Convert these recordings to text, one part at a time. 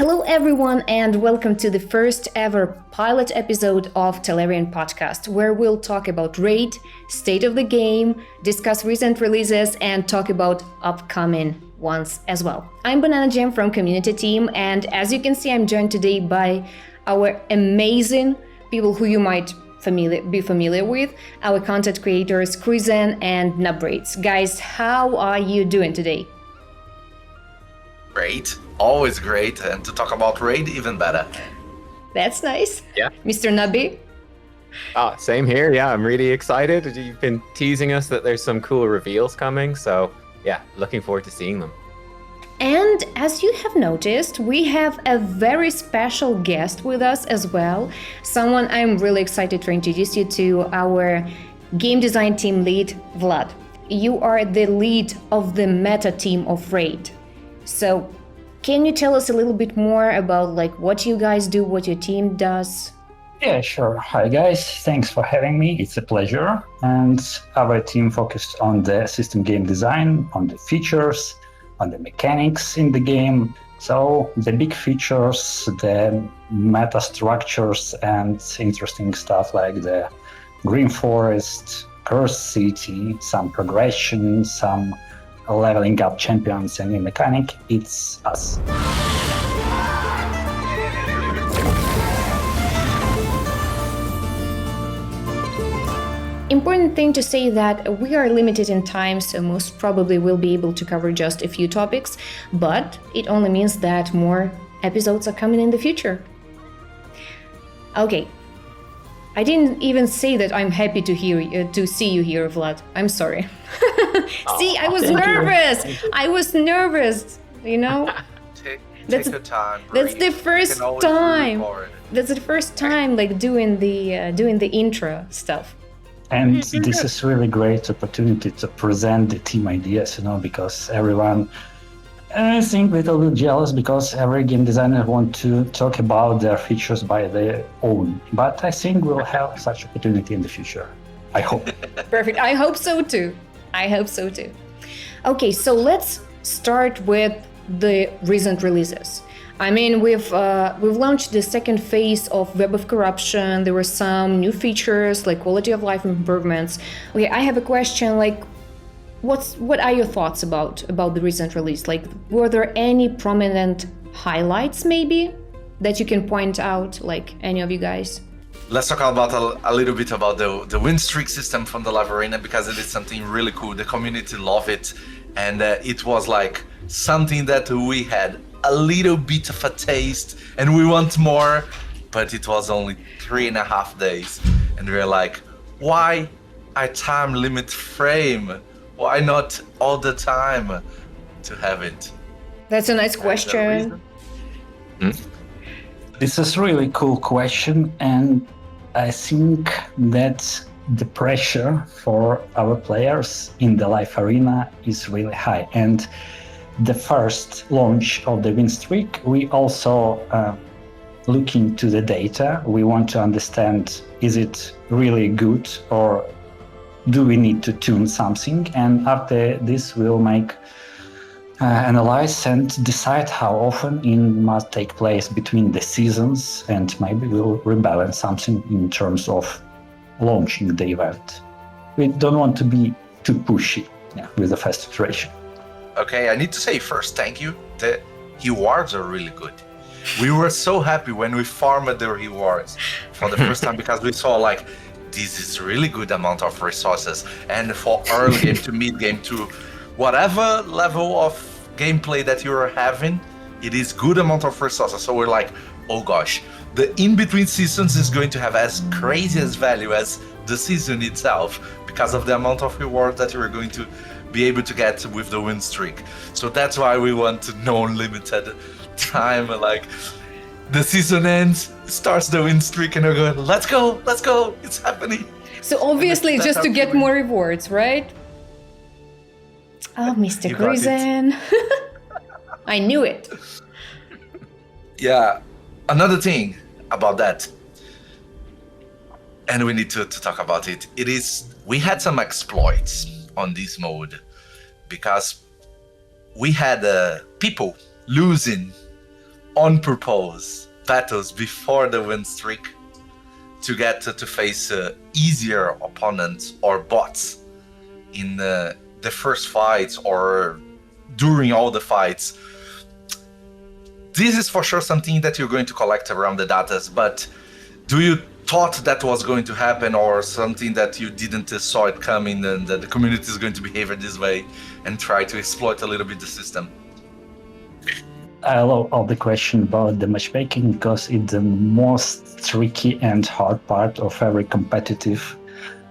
Hello everyone and welcome to the first ever pilot episode of Telerian Podcast, where we'll talk about raid, state of the game, discuss recent releases and talk about upcoming ones as well. I'm Banana Jam from community team, and as you can see, I'm joined today by our amazing people who you might be familiar with, our content creators Krizen and Nubraids. Guys, how are you doing today? Great, always great, and to talk about raid, even better. That's nice. Yeah. Mr. Nubby? Same here. Yeah, I'm really excited. You've been teasing us that there's some cool reveals coming, so yeah, looking forward to seeing them. And as you have noticed, we have a very special guest with us as well. Someone I'm really excited to introduce you to, our game design team lead, Vlad. You are the lead of the meta team of Raid. So can you tell us a little bit more about what you guys do, what your team does? Yeah, sure. Hi guys, thanks for having me. It's a pleasure. And our team focused on the system game design, on the features, on the mechanics in the game. So the big features, the meta structures and interesting stuff like the Green Forest, Cursed City, some progression, some leveling up champions and new mechanic, it's us. Important thing to say that we are limited in time, so most probably we'll be able to cover just a few topics, but it only means that more episodes are coming in the future. Okay, I didn't even say that I'm happy to see you here, Vlad. I'm sorry. See, I was nervous. I was nervous, you know? Take your time. That's the first time. That's the first time doing the intro stuff. And this is really great opportunity to present the team ideas, because everyone I think a little bit jealous because every game designer want to talk about their features by their own. But I think we'll have such opportunity in the future. I hope. Perfect. I hope so too. Okay, so let's start with the recent releases. I mean, we've launched the second phase of Web of Corruption. There were some new features like quality of life improvements. Okay, I have a question. What are your thoughts about the recent release? Were there any prominent highlights maybe that you can point out? Any of you guys? Let's talk about a little bit about the win streak system from the live arena, because it is something really cool. The community love it, and it was something that we had a little bit of a taste and we want more, but it was only 3.5 days, and we were why a time limit frame? Why not all the time to have it? That's a nice question. This is a really cool question, and I think that the pressure for our players in the live arena is really high. And the first launch of the win streak, we also look into the data. We want to understand, is it really good or do we need to tune something? And after this, we'll make analyze and decide how often it must take place between the seasons, and maybe we'll rebalance something in terms of launching the event. We don't want to be too pushy with the first iteration. Okay, I need to say first, thank you. The rewards are really good. We were so happy when we farmed the rewards for the first time, because we saw this is really good amount of resources, and for early game to mid game to whatever level of gameplay that you're having, it is good amount of resources. So we're oh gosh, the in-between seasons is going to have as crazy as value as the season itself, because of the amount of reward that you're going to be able to get with the win streak. So that's why we want no limited time. The season ends, starts the win streak, and we're going, let's go, it's happening. So obviously just to get more rewards, right? Oh, Mr. Krizen. I knew it. Yeah, another thing about that, and we need to talk about it, we had some exploits on this mode, because we had people losing on purpose battles before the win streak to get to face easier opponents or bots in the first fights or during all the fights. This is for sure something that you're going to collect around the datas, but do you thought that was going to happen, or something that you didn't saw it coming, and that the community is going to behave this way and try to exploit a little bit the system? I love all the question about the matchmaking because it's the most tricky and hard part of every competitive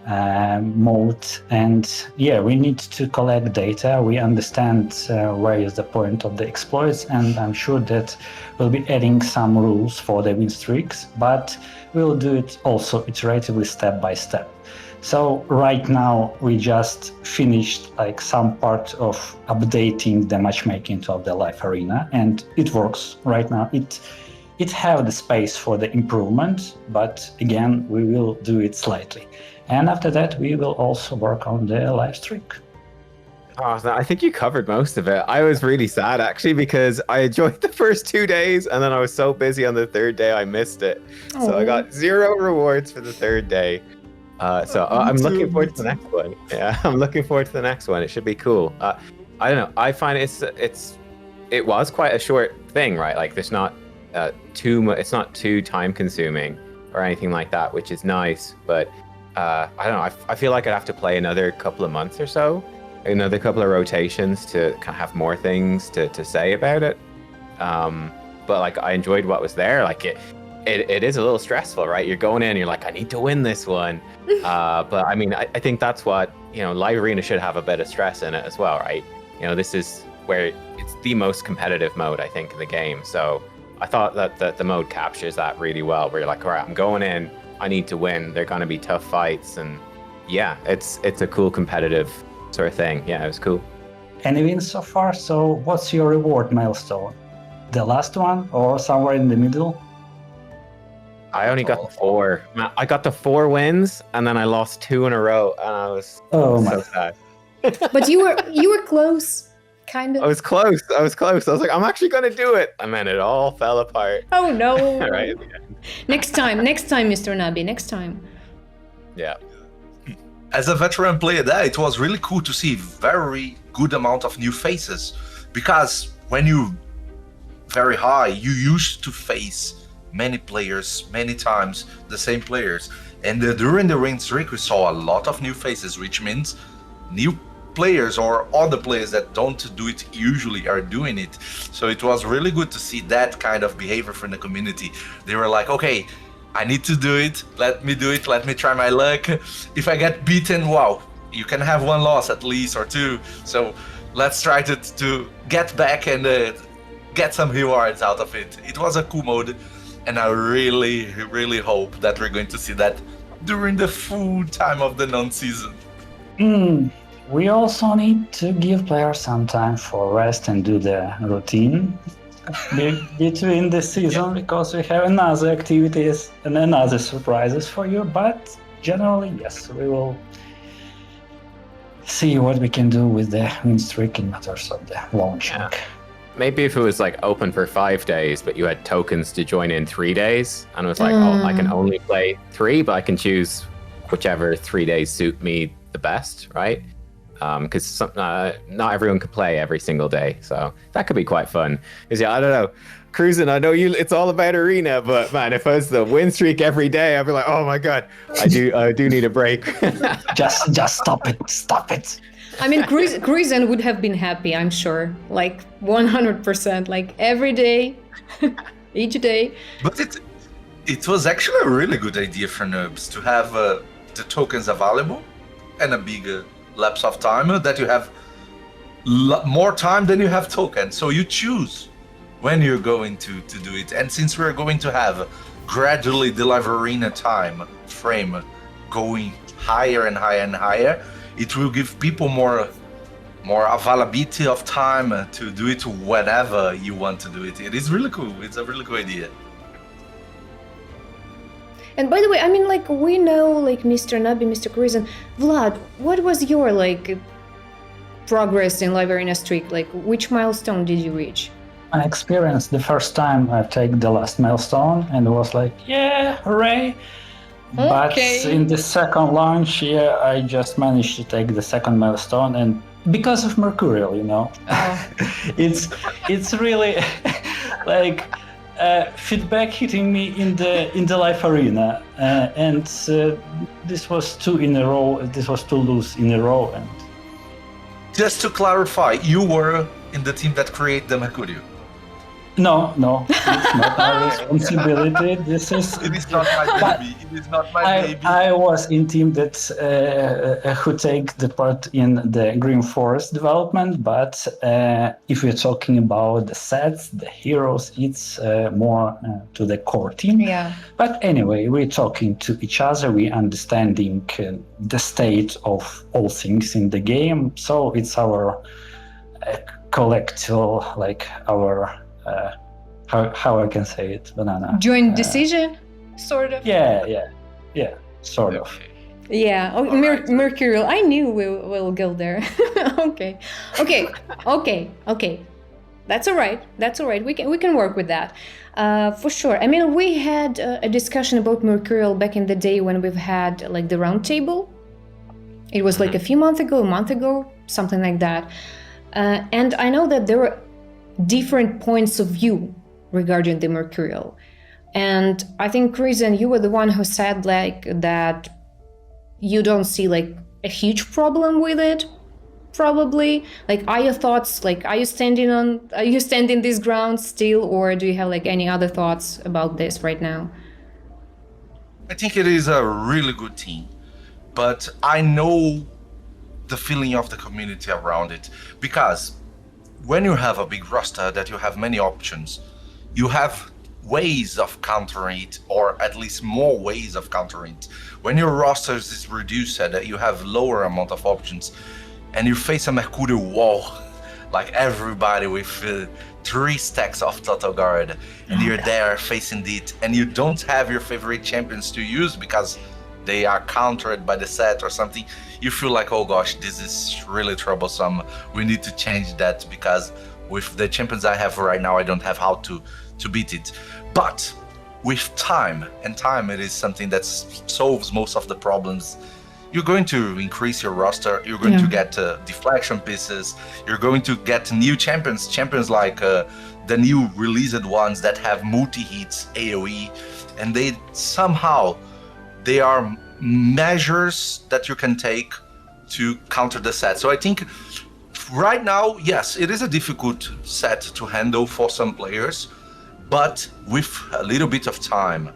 mode. And yeah, we need to collect data. We understand where is the point of the exploits, and I'm sure that we'll be adding some rules for the win streaks, but we'll do it also iteratively, step by step. So right now we just finished like some part of updating the matchmaking of the live arena, and it works right now. It have the space for the improvement, but again we will do it slightly. And after that, we will also work on the live streak. Oh, I think you covered most of it. I was really sad actually because I enjoyed the first 2 days and then I was so busy on the third day I missed it. So I got 0 rewards for the third day. I'm looking forward to the next one. Yeah, I'm looking forward to the next one. It should be cool. I don't know. I find it was quite a short thing, right? Like there's not too much. It's not too time consuming or anything like that, which is nice. But I don't know. I feel like I'd have to play another couple of months or so, another couple of rotations to kind of have more things to say about it. But like I enjoyed what was there. Like it is a little stressful, right? You're going in, you're like, I need to win this one. But I mean, I think that's what, Live Arena should have a bit of stress in it as well, right? This is where it's the most competitive mode, I think, in the game. So I thought that the mode captures that really well, where you're like, all right, I'm going in, I need to win. They're going to be tough fights. And yeah, it's a cool competitive sort of thing. Yeah, it was cool. Any wins so far? So what's your reward milestone? The last one or somewhere in the middle? I only got the 4. I got the 4 wins, and then I lost 2 in a row, and I was so sad. But you were close, kind of. I was close. I was like, I'm actually going to do it. And then it all fell apart. Oh, no. Right. Next time, Mr. Nabi, next time. Yeah. As a veteran player there, it was really cool to see very good amount of new faces, because when you very high, you used to face many players, many times the same players, and during the win streak we saw a lot of new faces, which means new players or other players that don't do it usually are doing it. So it was really good to see that kind of behavior from the community. They were like, okay, I need to do it, let me do it, let me try my luck. If I get beaten, wow, you can have 1 loss at least or 2, so let's try to get back and get some rewards out of it. It was a cool mode, and I really, really hope that we're going to see that during the full time of the non-season. We also need to give players some time for rest and do the routine between the season, because we have another activities and another surprises for you. But generally, yes, we will see what we can do with the win streak in matters of the launching. Yeah. Maybe if it was like open for 5 days, but you had tokens to join in 3 days, and it was like, oh, I can only play 3, but I can choose whichever 3 days suit me the best, right? Because not everyone can play every single day, so that could be quite fun. Because yeah, I don't know, Cruising, I know it's all about Arena, but man, if I was the win streak every day, I'd be like, oh my god, I do need a break. just stop it. I mean, Cruisen would have been happy, I'm sure. Like 100%, like every day, each day. But it was actually a really good idea for noobs to have the tokens available and a big lapse of time that you have more time than you have tokens. So you choose when you're going to do it. And since we're going to have gradually the live arena time frame going higher and higher and higher, it will give people more availability of time to do it whenever you want to do it. It is really cool. It's a really cool idea. And by the way, I mean, like, we know, like, Mr. Nabi, Mr. Cruisen. Vlad, what was your, like, progress in Live Arena streak? Like, which milestone did you reach? my experience, the first time I take the last milestone, and it was like, yeah, hooray! But Okay. in the second launch, I just managed to take the second milestone, and because of Mercurial, Oh. it's really like feedback hitting me in the live arena, and this was two in a row. This was two lose in a row, and Just to clarify, you were in the team that created the Mercurial. no, it's not my responsibility. This is. It is not my baby. It is not my baby. I was in team that who take the part in the Green Forest development, but if we're talking about the sets, the heroes, it's more to the core team. Yeah. But anyway, we're talking to each other, we're understanding the state of all things in the game. So it's our collective, like our how I can say it, banana. Joint decision, sort of. Yeah, sort of. Yeah. Oh, Alright. Mercurial. I knew we'll go there. Okay. That's all right. We can work with that. For sure. I mean, we had a discussion about Mercurial back in the day when we've had like the round table. It was like a month ago, something like that. And I know that there were different points of view regarding the Mercurial. And I think, Reason, you were the one who said like that you don't see like a huge problem with it, probably. Like, are your thoughts, like, are you standing this ground still, or do you have like any other thoughts about this right now? I think it is a really good team, but I know the feeling of the community around it, because when you have a big roster that you have many options, you have ways of countering it, or at least more ways of countering it. When your roster is reduced, that you have lower amount of options, and you face a Mercurial wall, like everybody with 3 stacks of Total Guard, and you're there facing it, and you don't have your favorite champions to use because they are countered by the set or something, you feel like, oh gosh, this is really troublesome. We need to change that, because with the champions I have right now, I don't have how to beat it. But with time, and time it is something that solves most of the problems, you're going to increase your roster, you're going to get deflection pieces, you're going to get new champions like the new released ones that have multi-hits, AoE, and they are measures that you can take to counter the set. So I think right now, yes, it is a difficult set to handle for some players, but with a little bit of time,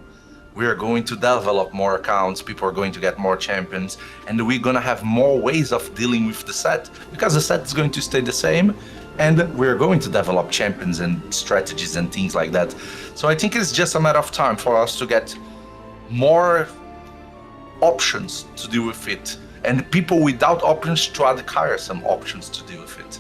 we are going to develop more accounts, people are going to get more champions, and we're going to have more ways of dealing with the set, because the set is going to stay the same, and we're going to develop champions and strategies and things like that. So I think it's just a matter of time for us to get more options to deal with it, and people without options to acquire some options to deal with it.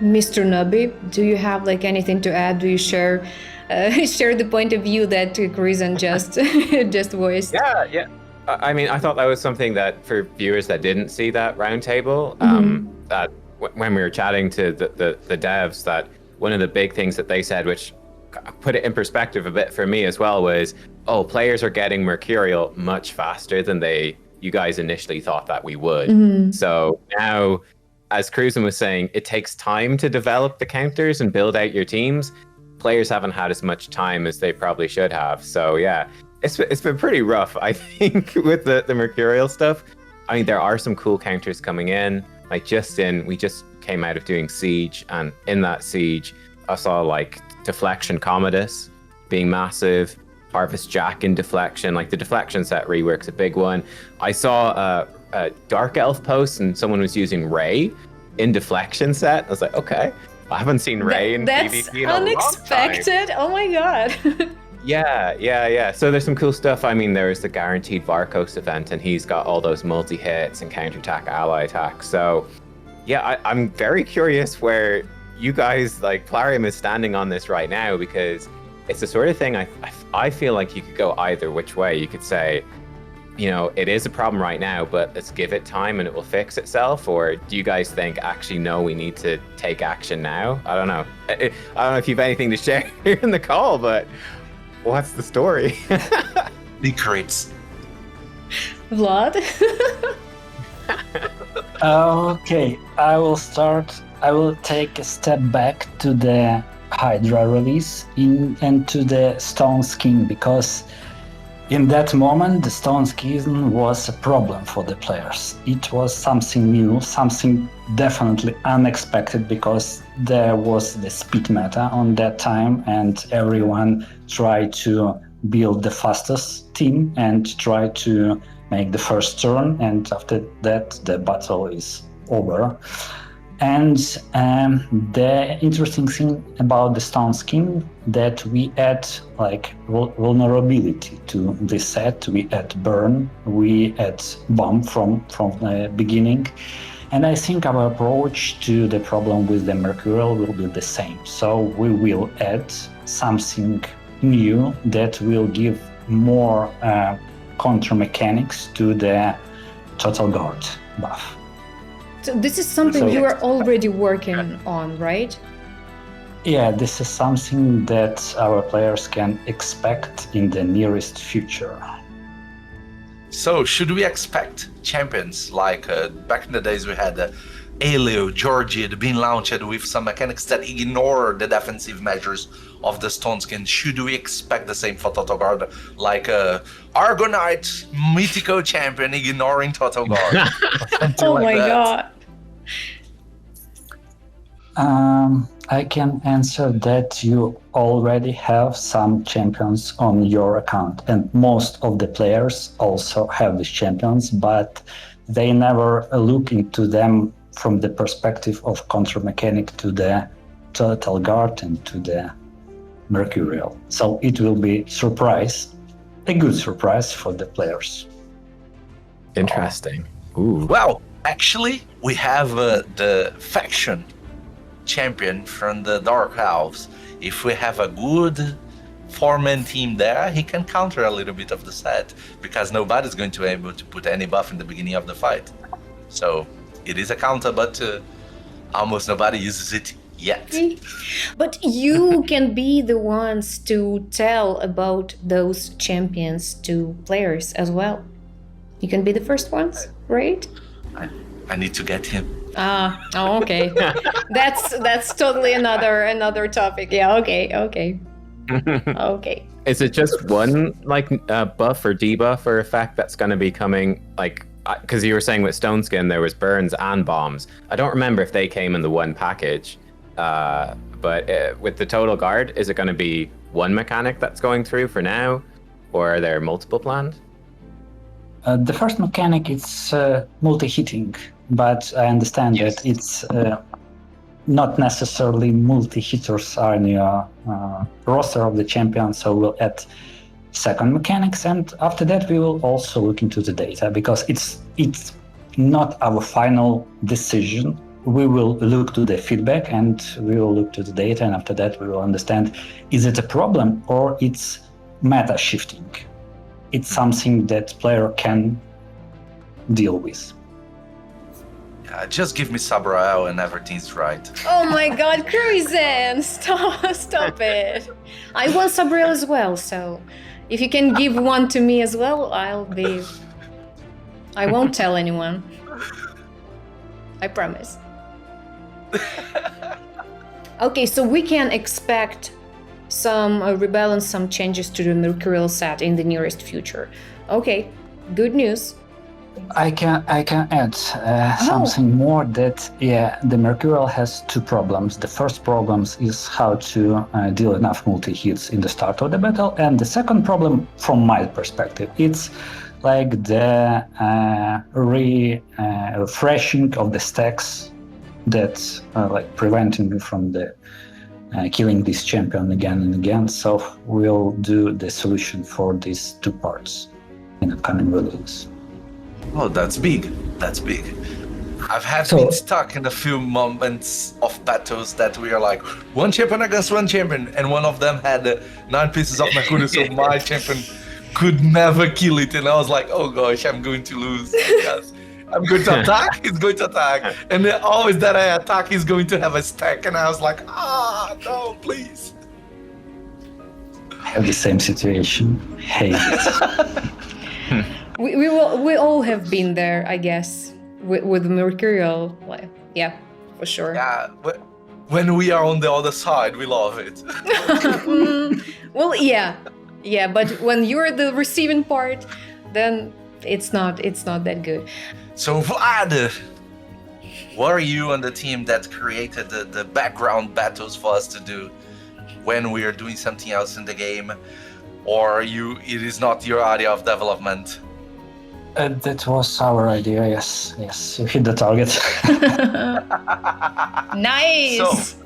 Mr. Nubby, do you have like anything to add? Do you share the point of view that Reason just voiced? Yeah. I mean, I thought that was something that for viewers that didn't see that roundtable, that when we were chatting to the devs, that one of the big things that they said, which put it in perspective a bit for me as well, was, oh, players are getting Mercurial much faster than you guys initially thought that we would. So now, as Cruzen was saying, it takes time to develop the counters and build out your teams. Players haven't had as much time as they probably should have. So yeah, it's been pretty rough, I think, with the Mercurial stuff. I mean, there are some cool counters coming in. Like we just came out of doing Siege, and in that Siege, I saw like Deflection Commodus being massive, Harvest Jack in Deflection, like the Deflection set rework's a big one. I saw a Dark Elf post and someone was using Ray in Deflection set. I was like, okay, I haven't seen Ray in PvP in a unexpected. long time. Oh my god. Yeah. So there's some cool stuff. I mean, there's the guaranteed Varkos event, and he's got all those multi-hits and counterattack, ally attacks. So yeah, I'm very curious where you guys, like Plarium, is standing on this right now, because it's the sort of thing I feel like you could go either which way. You could say, it is a problem right now, but let's give it time and it will fix itself? Or do you guys think, actually, no, we need to take action now? I don't know. I don't know if you have anything to share here in the call, but what's the story? Secrets. Vlad? Okay, I will start. I will take a step back to the Hydra release and to the Stone Skin, because in that moment the Stone Skin was a problem for the players. It was something new, something definitely unexpected, because there was the speed meta on that time and everyone tried to build the fastest team and try to make the first turn, and after that the battle is over. And the interesting thing about the Stone Skin, that we add like vulnerability to this set. We add burn, we add bomb from the beginning, and I think our approach to the problem with the Mercurial will be the same. So we will add something new that will give more counter mechanics to the Total Guard buff. So this is something you are already working on, right? Yeah, this is something that our players can expect in the nearest future. So, should we expect champions like back in the days we had Aleo, Georgie being launched with some mechanics that ignore the defensive measures of the Stone Skin? Should we expect the same for Total Guard, like Argonite Mythical Champion ignoring Total Guard? Oh my god. I can answer that you already have some champions on your account, and most of the players also have these champions, but they never look into them from the perspective of counter mechanic to the Total Guard and to the Mercurial. So it will be a good surprise for the players. Interesting. Ooh. Well, actually, we have the faction champion from the Dark Elves. If we have a good four-man team there, he can counter a little bit of the set, because nobody's going to be able to put any buff in the beginning of the fight. So it is a counter, but almost nobody uses it yet. But you can be the ones to tell about those champions to players as well. You can be the first ones, right? I need to get him. Oh, okay. That's totally another topic. Yeah, okay. Okay. Is it just one buff or debuff or effect that's going to be coming, like, because you were saying with Stone Skin there was burns and bombs. I don't remember if they came in the one package, but with the Total Guard, is it going to be one mechanic that's going through for now, or are there multiple planned? The first mechanic is multi-hitting, but I understand that it's not necessarily multi-hitters are in your roster of the champions, so we'll add second mechanics, and after that we will also look into the data, because it's not our final decision. We will look to the feedback and we will look to the data, and after that we will understand, is it a problem or it's meta shifting? It's something that player can deal with. Yeah, just give me Sabrael and everything's right. Oh my god, Cruisen! Stop it. I want Sabriel as well, so if you can give one to me as well, I won't tell anyone. I promise. Okay, so we can expect some rebalance, some changes to the Mercurial set in the nearest future. Okay, good news. I can add something more, that the Mercurial has two problems. The first problem is how to deal enough multi-hits in the start of the battle, and the second problem, from my perspective, it's like the refreshing of the stacks that like preventing me from the killing this champion again and again. So we'll do the solution for these two parts in the coming release. Oh, that's big. That's big. I've been stuck in a few moments of battles that we are like, one champion against one champion, and one of them had 9 pieces of Mercurial, so my champion could never kill it, and I was like, oh gosh, I'm going to lose because I'm going to attack, he's going to attack, and then always that I attack, he's going to have a stack, and I was like, no, please. I have the same situation. Hate it. We all have been there, I guess, with Mercurial. Like, yeah, for sure. Yeah, when we are on the other side, we love it. Well, yeah, but when you're the receiving part, then it's not that good. So Vlad, what are you on the team that created the background battles for us to do when we are doing something else in the game, or it is not your area of development? That was our idea, yes, you hit the target. Nice! So,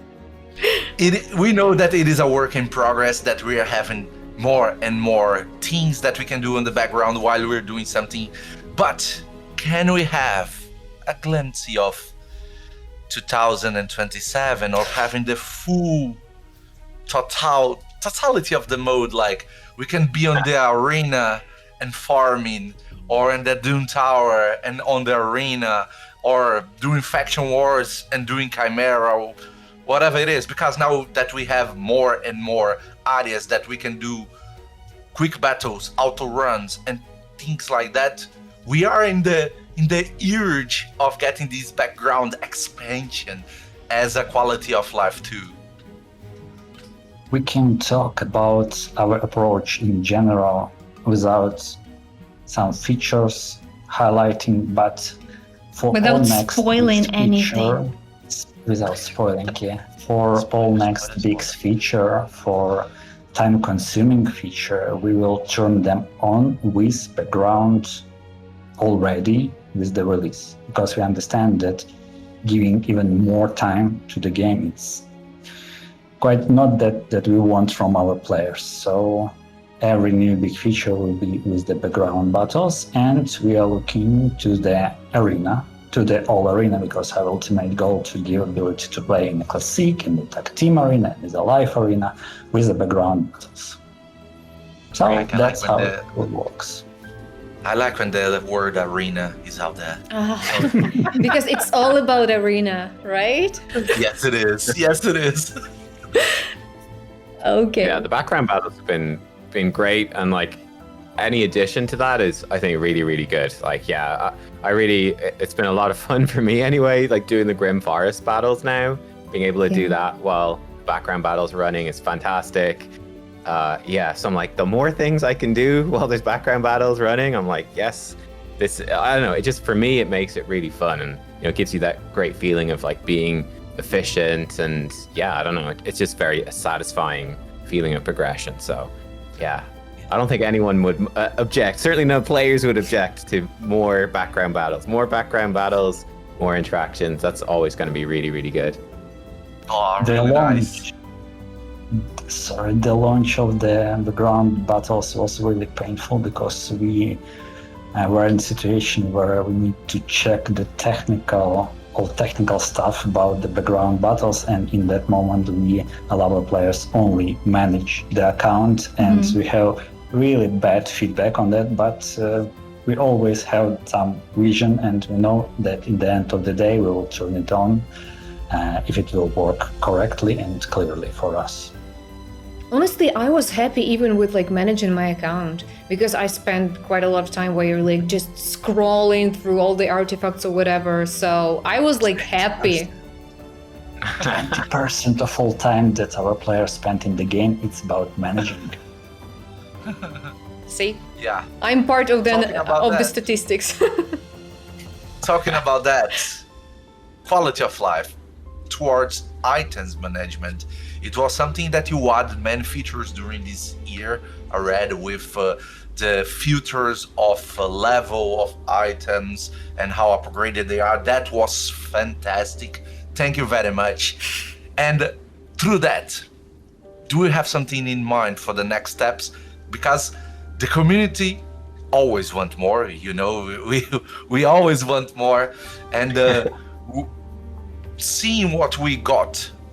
we know that it is a work in progress, that we are having more and more things that we can do in the background while we're doing something, but can we have a glimpse of 2027, or having the full totality of the mode? Like, we can be on the arena and farming, or in the Doom Tower and on the arena, or doing faction wars and doing Chimera, or whatever it is, because now that we have more and more areas that we can do quick battles, auto runs, and things like that, we are in the urge of getting this background expansion as a quality of life too. We can talk about our approach in general without some features highlighting, but for Without all next spoiling big anything. feature, without spoiling, yeah. For all next big feature, for time-consuming feature, we will turn them on with background already with the release, because we understand that giving even more time to the game, it's quite not that we want from our players. So every new big feature will be with the background battles, and we are looking to the arena, to the all arena, because our ultimate goal to give ability to play in the classic, in the tag team arena, in the live arena, with the background battles. So Right, that's how the- it works. I like when the word arena is out there. Because it's all about arena, right? Yes, it is. Yes, it is. Okay. Yeah, the background battles have been great, and like any addition to that is, I think, really, really good. Like, yeah, I really, it's been a lot of fun for me anyway, like doing the Grim Forest battles now, being able to Yeah. do that while background battles are running is fantastic. Yeah, so I'm like, the more things I can do while there's background battles running, I'm like, yes, this, I don't know, it just, for me, it makes it really fun, and, you know, it gives you that great feeling of like being efficient, and yeah, I don't know, it's just very a satisfying feeling of progression. So yeah, I don't think anyone would object. Certainly no players would object to more background battles. More interactions. That's always going to be really, really good. Oh, The really launch, nice. the launch of the background battles was really painful, because we were in a situation where we need to check the technical stuff about the background battles, and in that moment we allow our players only manage the account, and we have really bad feedback on that, but we always have some vision, and we know that in the end of the day we will turn it on if it will work correctly and clearly for us. Honestly, I was happy even with like managing my account, because I spent quite a lot of time where you're like just scrolling through all the artifacts or whatever. So I was like happy. 20% of all time that our players spent in the game, it's about managing. See, Yeah. I'm part of Talking about the that. statistics. Talking about that, quality of life towards items management. It was something that you added many features during this year already, with the filters of level of items and how upgraded they are. That was fantastic. Thank you very much. And through that, do we have something in mind for the next steps? Because the community always want more, you know, we always want more. And seeing what we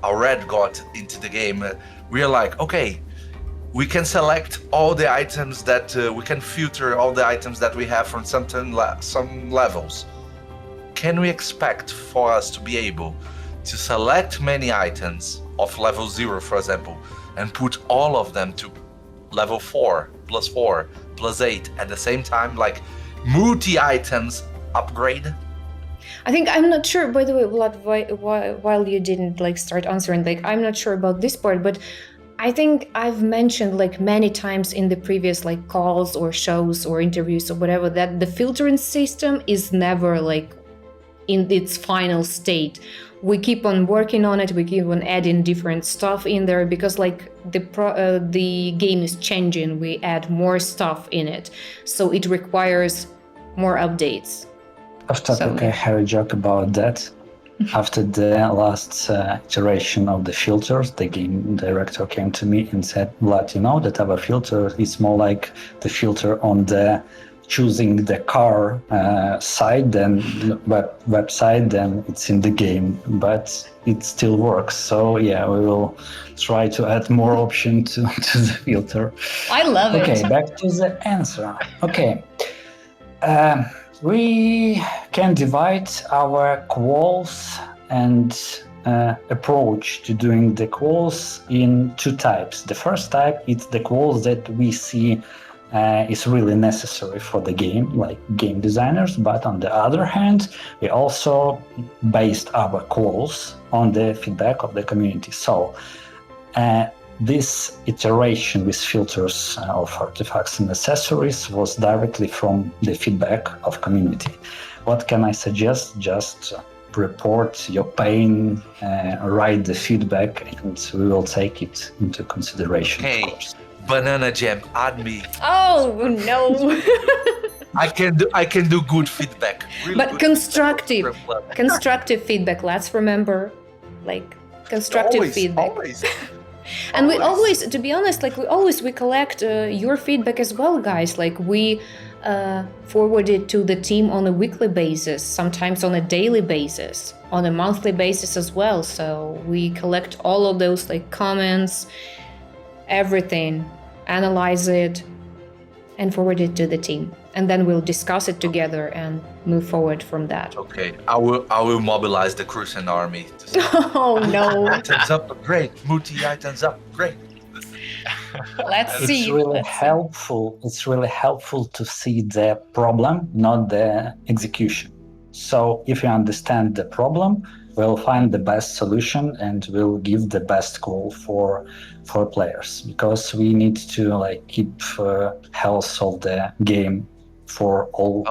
already got into the game, we are like, okay, we can select all the items that we can filter all the items that we have from some levels. Can we expect for us to be able to select many items of level 0, for example, and put all of them to level 4 plus 8 at the same time, like multi-items upgrade? I think I'm not sure, by the way, Vlad, while you didn't like start answering, like I'm not sure about this part, but I think I've mentioned like many times in the previous like calls or shows or interviews or whatever that the filtering system is never like in its final state. We keep on working on it. We keep on adding different stuff in there because like the game is changing. We add more stuff in it, so it requires more updates. Off topic, I have a joke about that. After the last iteration of the filters, the game director came to me and said, Vlad, you know that our filter is more like the filter on the choosing the car side than website than it's in the game, but it still works. So yeah, we will try to add more option to the filter. I love it. Okay, back to the answer. Okay. We can divide our quals and approach to doing the quals in 2 types. The first type is the quals that we see is really necessary for the game, like game designers. But on the other hand, we also based our quals on the feedback of the community. So this iteration with filters of artifacts and accessories was directly from the feedback of community. What can I suggest? Just report your pain, write the feedback, and we will take it into consideration. Hey, of course. Banana Jam, add me. Oh no! I can do good feedback. Really But good constructive feedback. feedback. Let's remember, like constructive Always, feedback. always. And we always, to be honest, like we collect your feedback as well, guys. Like we forward it to the team on a weekly basis, sometimes on a daily basis, on a monthly basis as well. So we collect all of those like comments, everything, analyze it, and forward it to the team. And then we'll discuss it together and move forward from that. Okay, I will mobilize the Crucian army. To say, Oh no! items up, great. Multi items up, great. Let's see. It's really Let's see. helpful. It's really helpful to see the problem, not the execution. So if you understand the problem, we'll find the best solution and we'll give the best call for players, because we need to like keep health of the game for all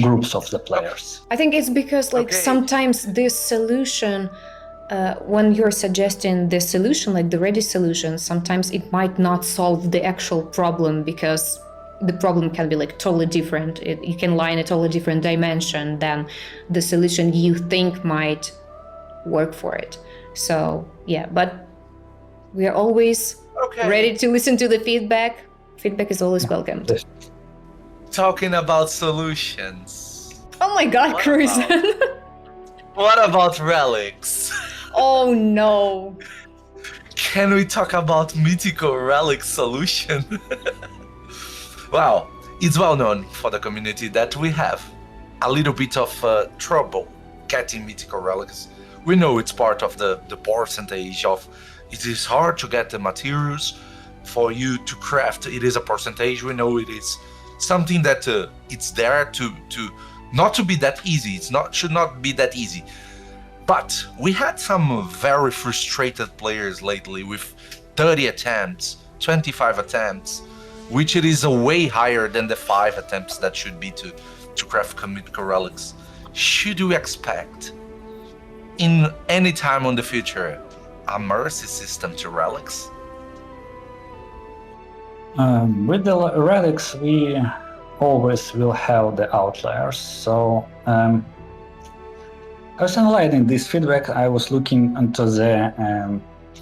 groups of the players. I think it's because like Okay. sometimes this solution, when you're suggesting the solution, like the ready solution, sometimes it might not solve the actual problem, because the problem can be like totally different. You can lie in a totally different dimension than the solution you think might work for it. So yeah, but we are always Okay. ready to listen to the feedback. Feedback is always welcomed. Talking about solutions. Oh my God, What Chris! What about relics? Oh no! Can we talk about mythical relic solution? Well, it's well known for the community that we have a little bit of trouble getting mythical relics. We know it's part of the percentage of it is hard to get the materials for you to craft. It is a percentage. We know it is something that it's there to not to be that easy. Should not be that easy. But we had some very frustrated players lately with 30 attempts, 25 attempts, which it is a way higher than the 5 attempts that should be to craft mythical relics. Should we expect in any time on the future a mercy system to relics? With the relics, we always will have the outliers. So I was analyzing this feedback. I was looking into the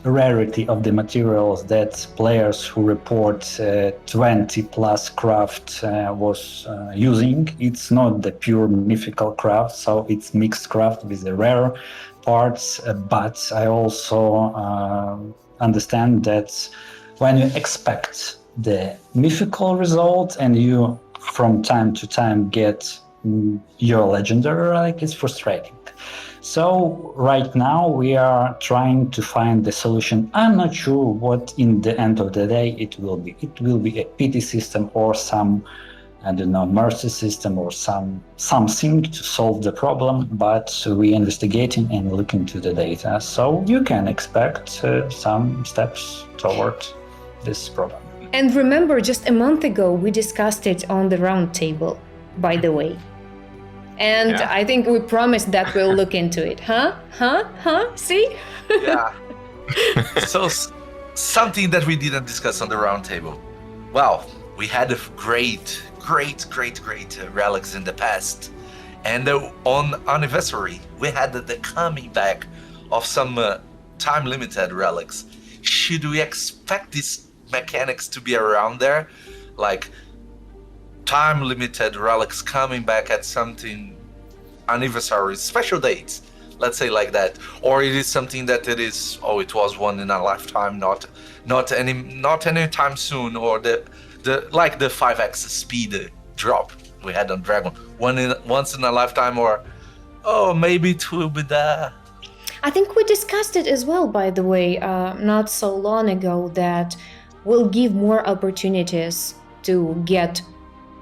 rarity of the materials that players who report 20 plus craft was using. It's not the pure mythical craft, so it's mixed craft with the rare parts, but I also understand that when you expect the mythical result and you from time to time get your legendary relic, it's frustrating. So right now we are trying to find the solution. I'm not sure what in the end of the day it will be. It will be a pity system or some, I don't know, mercy system or something to solve the problem, but we're investigating and looking to the data. So you can expect some steps toward this problem. And remember, just a month ago, we discussed it on the round table, by the way. And Yeah. I think we promised that we'll look into it. Huh? See? Yeah. So something that we didn't discuss on the round table. Well, we had a great relics in the past, and on anniversary we had the coming back of some time-limited relics. Should we expect these mechanics to be around there, like time-limited relics coming back at something anniversary, special dates, let's say like that, or it is something that it is, it was one in a lifetime, not any time soon, or the like the 5x speed drop we had on Dragon, once in a lifetime, or maybe it will be there. I think we discussed it as well, by the way, not so long ago, that will give more opportunities to get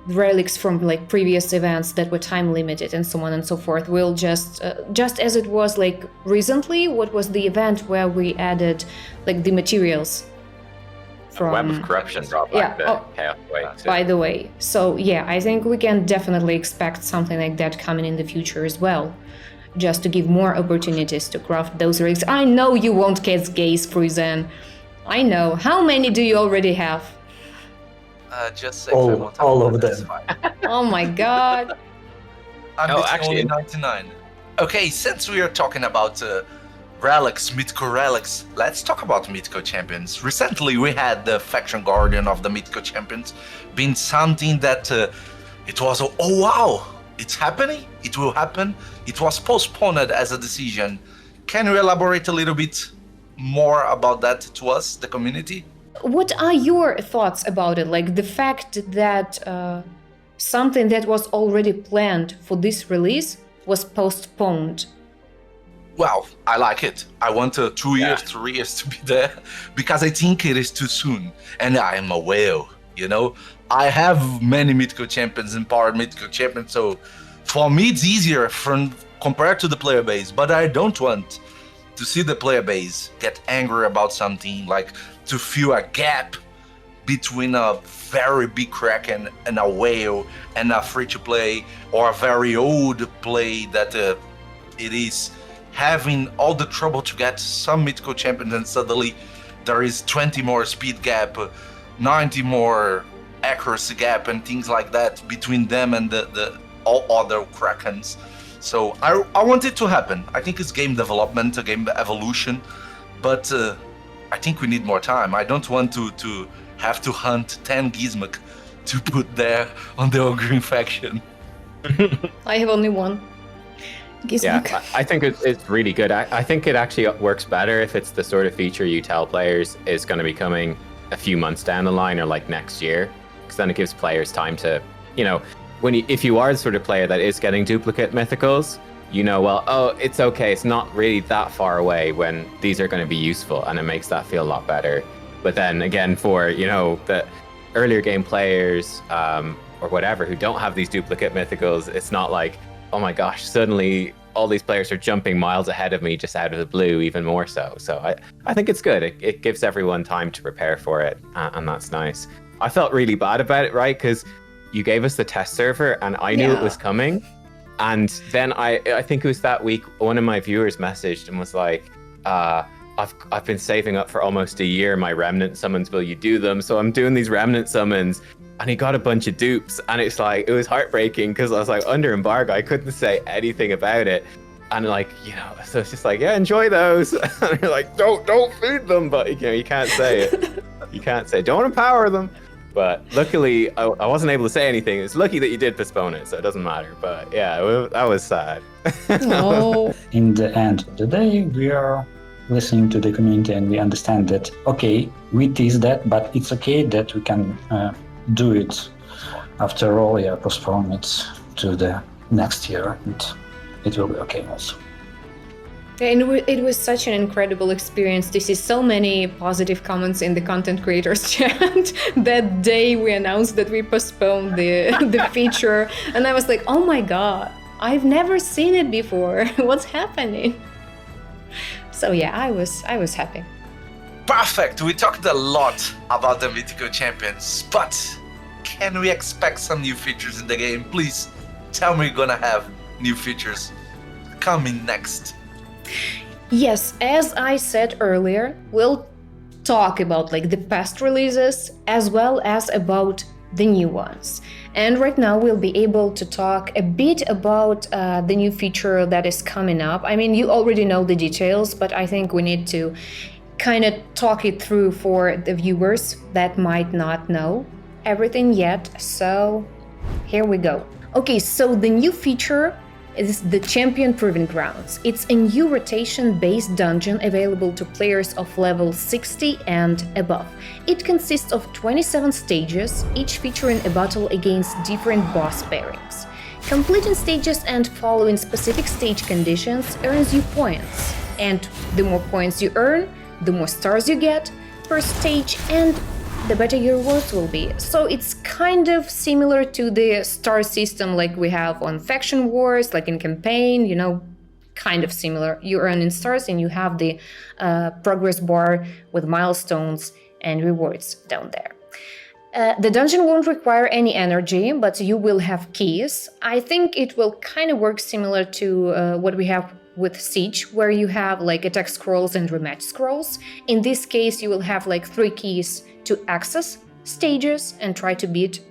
relics from like previous events that were time limited and so on and so forth. We'll just as it was like recently, what was the event where we added like the materials from Web of Corruption brought Yeah, back the Chaos Way. by the way. So yeah, I think we can definitely expect something like that coming in the future as well, just to give more opportunities to craft those relics. I know you won't get gaze Frozen. I know. How many do you already have? Just say All of that's them. fine. Oh my god. I'm No, between actually- only 99. Okay, since we are talking about relics, mythical relics, let's talk about Mythical Champions. Recently, we had the Faction Guardian of the Mythical Champions being something that it was, wow, it's happening, it will happen. It was postponed as a decision. Can you elaborate a little bit more about that to us, the community? What are your thoughts about it? Like the fact that something that was already planned for this release was postponed. Well, I like it. I want 2 years, 3 years to be there, because I think it is too soon. And I am a whale, I have many Mythical Champions, empowered Mythical Champions, so for me it's easier compared to the player base, but I don't want to see the player base get angry about something, like to feel a gap between a very big Kraken and a whale and a free-to-play, or a very old play that it is having all the trouble to get some Mythical Champions, and suddenly there is 20 more speed gap, 90 more accuracy gap, and things like that between them and the all other Krakens. So I want it to happen. I think it's game development, a game evolution, but I think we need more time. I don't want to have to hunt 10 Gizmok to put there on the old green faction. I have only one. Yeah, Gizmok. I think it's really good. I think it actually works better if it's the sort of feature you tell players is going to be coming a few months down the line or like next year, because then it gives players time to, if you are the sort of player that is getting duplicate mythicals, it's okay. It's not really that far away when these are going to be useful, and it makes that feel a lot better. But then again, for, the earlier game players or whatever who don't have these duplicate mythicals, it's not like, oh my gosh, suddenly all these players are jumping miles ahead of me just out of the blue, even more so. So I think it's good. It gives everyone time to prepare for it, and that's nice. I felt really bad about it, right? Because you gave us the test server, and I knew it was coming. And then I think it was that week, one of my viewers messaged and was like, I've been saving up for almost a year my remnant summons, will you do them? So I'm doing these remnant summons, and he got a bunch of dupes, and it was heartbreaking because I was like under embargo, I couldn't say anything about it. And so it's just like, yeah, enjoy those. And you're like, don't feed them, but you can't say it. You can't say, don't empower them. But luckily, I wasn't able to say anything. It's lucky that you did postpone it, so it doesn't matter. But yeah, that was sad. Oh. In the end of the day, we are listening to the community, and we understand that, okay, we tease that, but it's okay that we can do it. After all, postpone it to the next year, and it will be okay also. And it was such an incredible experience to see so many positive comments in the content creators chat that day we announced that we postponed the feature. And I was like, oh my god, I've never seen it before. What's happening? So yeah, I was happy. Perfect! We talked a lot about the Mythical Champions, but can we expect some new features in the game? Please tell me you're gonna have new features coming next. Yes, as I said earlier, we'll talk about like the past releases as well as about the new ones. And right now we'll be able to talk a bit about the new feature that is coming up. I mean, you already know the details, but I think we need to kind of talk it through for the viewers that might not know everything yet. So here we go. Okay, so the new feature is the Champion Proving Grounds. It's a new rotation-based dungeon available to players of level 60 and above. It consists of 27 stages, each featuring a battle against different boss pairings. Completing stages and following specific stage conditions earns you points, and the more points you earn, the more stars you get per stage, and the better your rewards will be. So it's kind of similar to the star system like we have on Faction Wars, like in campaign, you know, kind of similar. You earn in stars and you have the progress bar with milestones and rewards down there. The dungeon won't require any energy, but you will have keys. I think it will kind of work similar to what we have with Siege, where you have like attack scrolls and rematch scrolls. In this case, you will have like 3 keys to access stages and try to beat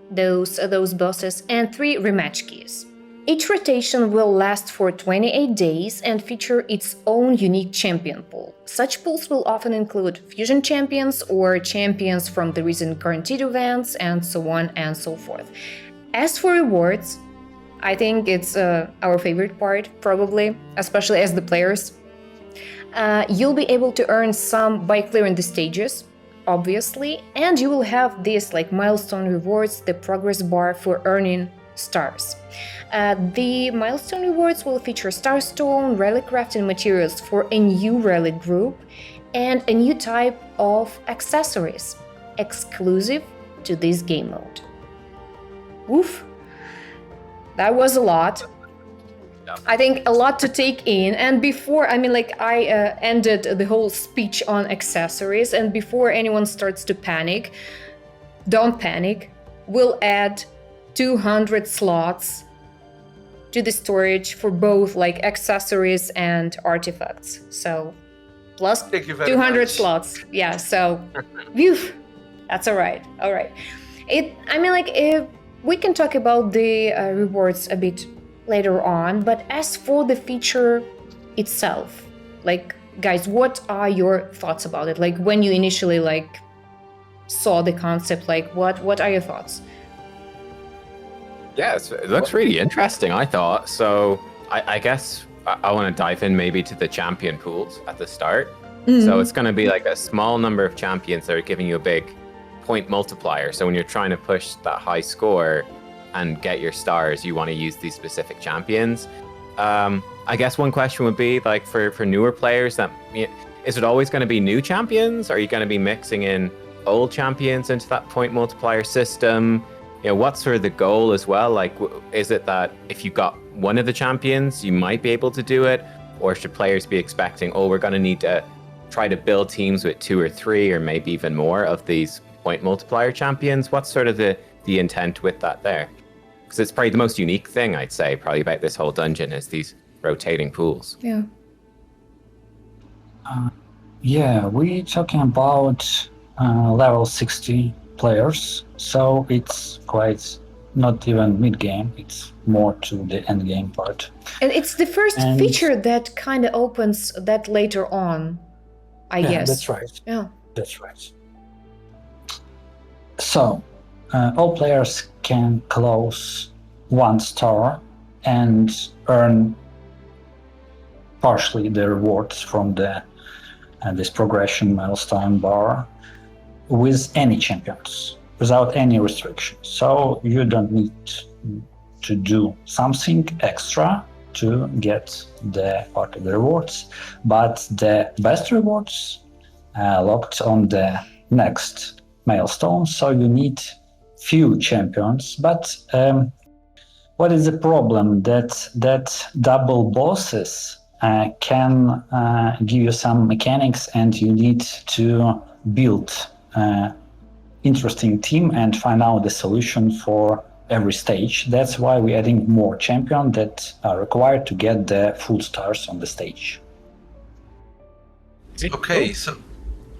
those bosses, and 3 rematch keys. Each rotation will last for 28 days and feature its own unique champion pool. Such pools will often include fusion champions or champions from the recent guaranteed events, and so on and so forth. As for rewards, I think it's our favorite part, probably, especially as the players. You'll be able to earn some by clearing the stages, obviously, and you will have these like milestone rewards, the progress bar for earning stars. The milestone rewards will feature starstone, relic crafting materials for a new relic group, and a new type of accessories exclusive to this game mode. Oof. That was a lot. I think a lot to take in. And before, I mean, like I ended the whole speech on accessories, and before anyone starts to panic, don't panic. We'll add 200 slots to the storage for both like accessories and artifacts. So plus 200 much. slots. Yeah, so phew, that's all right. All right. I mean, like if we can talk about the rewards a bit later on, but as for the feature itself, like guys, what are your thoughts about it? Like when you initially like saw the concept, like what are your thoughts? Yeah, it looks really interesting, I thought. So I guess I want to dive in maybe to the champion pools at the start. Mm-hmm. So it's going to be like a small number of champions that are giving you a big point multiplier. So when you're trying to push that high score and get your stars, you want to use these specific champions. I guess one question would be like for newer players, is it always going to be new champions? Are you going to be mixing in old champions into that point multiplier system? You know, what's sort of the goal as well? Like, is it that if you got one of the champions, you might be able to do it? Or should players be expecting, we're going to need to try to build teams with 2 or 3 or maybe even more of these point multiplier champions? What's sort of the intent with that there? Because it's probably the most unique thing, I'd say, probably about this whole dungeon is these rotating pools. Yeah. We're talking about level 60 players, so it's quite not even mid-game, it's more to the end-game part. And it's the first feature that kind of opens that later on, I guess. That's right. Yeah. That's right. So, all players can close 1 star and earn partially the rewards from the this progression milestone bar with any champions, without any restrictions. So you don't need to do something extra to get the part of the rewards, but the best rewards locked on the next milestone. So you need few champions, but what is the problem? That double bosses can give you some mechanics, and you need to build interesting team and find out the solution for every stage. That's why we're adding more champions that are required to get the full stars on the stage. Okay, so...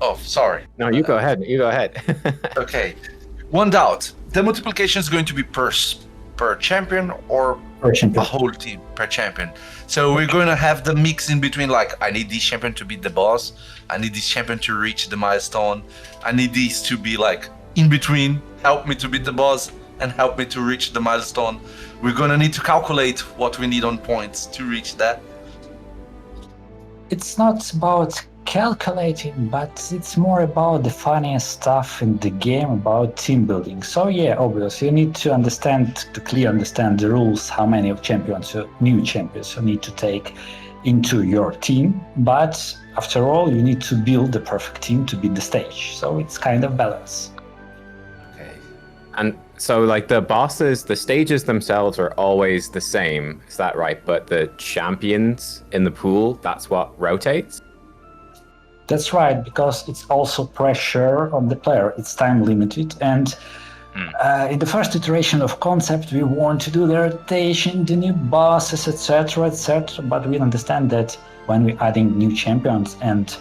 Oh, sorry. No, you go ahead. You go ahead. Okay. One doubt. The multiplication is going to be per champion or Per champion. a whole team per champion? So we're going to have the mix in between, like, I need this champion to beat the boss, I need this champion to reach the milestone, I need these to be, like, in between, help me to beat the boss and help me to reach the milestone. We're going to need to calculate what we need on points to reach that. It's not about calculating, but it's more about the funniest stuff in the game, about team building. So yeah, obviously you need to clearly understand the rules, how many new champions you need to take into your team. But after all, you need to build the perfect team to beat the stage. So it's kind of balance. Okay. And so, like, the bosses, the stages themselves are always the same. Is that right? But the champions in the pool, that's what rotates? That's right, because it's also pressure on the player. It's time limited, and in the first iteration of concept, we want to do the rotation, the new bosses, etc., etc. But we understand that when we're adding new champions, and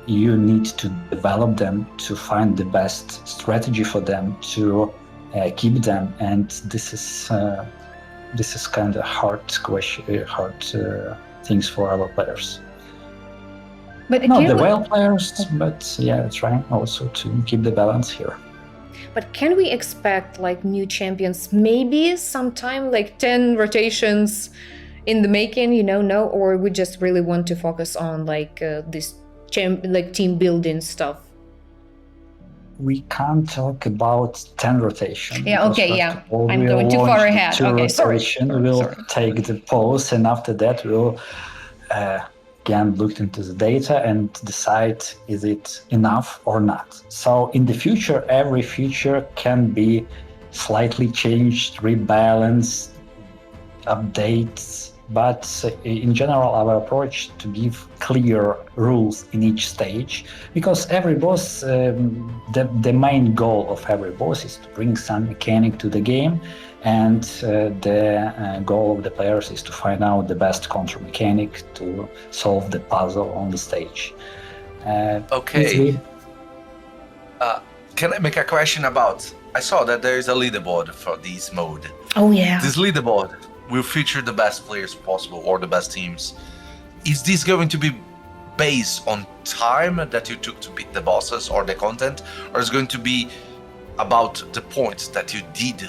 you need to develop them to find the best strategy for them to keep them, and this is kind of hard things for our players. But Not can the we, well players, but yeah, trying also to keep the balance here. but can we expect like new champions maybe sometime, like 10 rotations in the making, no, or we just really want to focus on like this team building stuff? We can't talk about 10 rotation. Yeah, because okay, first yeah. of all, I'm we'll going too far launch the ahead. two Okay, sorry. rotation, we'll Sorry. take the pause, and after that we'll again look into the data and decide is it enough or not. So in the future, every feature can be slightly changed, rebalanced, updates, but in general our approach to give clear rules in each stage, because every boss, the main goal of every boss is to bring some mechanic to the game, and the goal of the players is to find out the best counter mechanic to solve the puzzle on the stage. Okay. Can I make a question about... I saw that there is a leaderboard for this mode. Oh yeah. This leaderboard will feature the best players possible or the best teams. Is this going to be based on time that you took to beat the bosses or the content, or is it going to be about the points that you did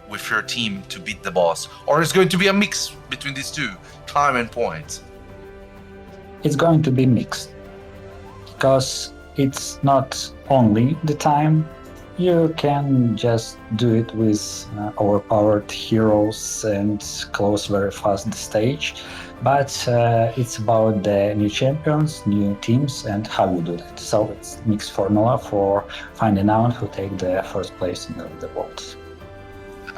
with your team to beat the boss, or is it going to be a mix between these two, time and points? It's going to be mixed, because it's not only the time. You can just do it with overpowered heroes and close very fast the stage, but it's about the new champions, new teams, and how you do that. So it's mixed formula for finding out who take the first place in the leaderboard.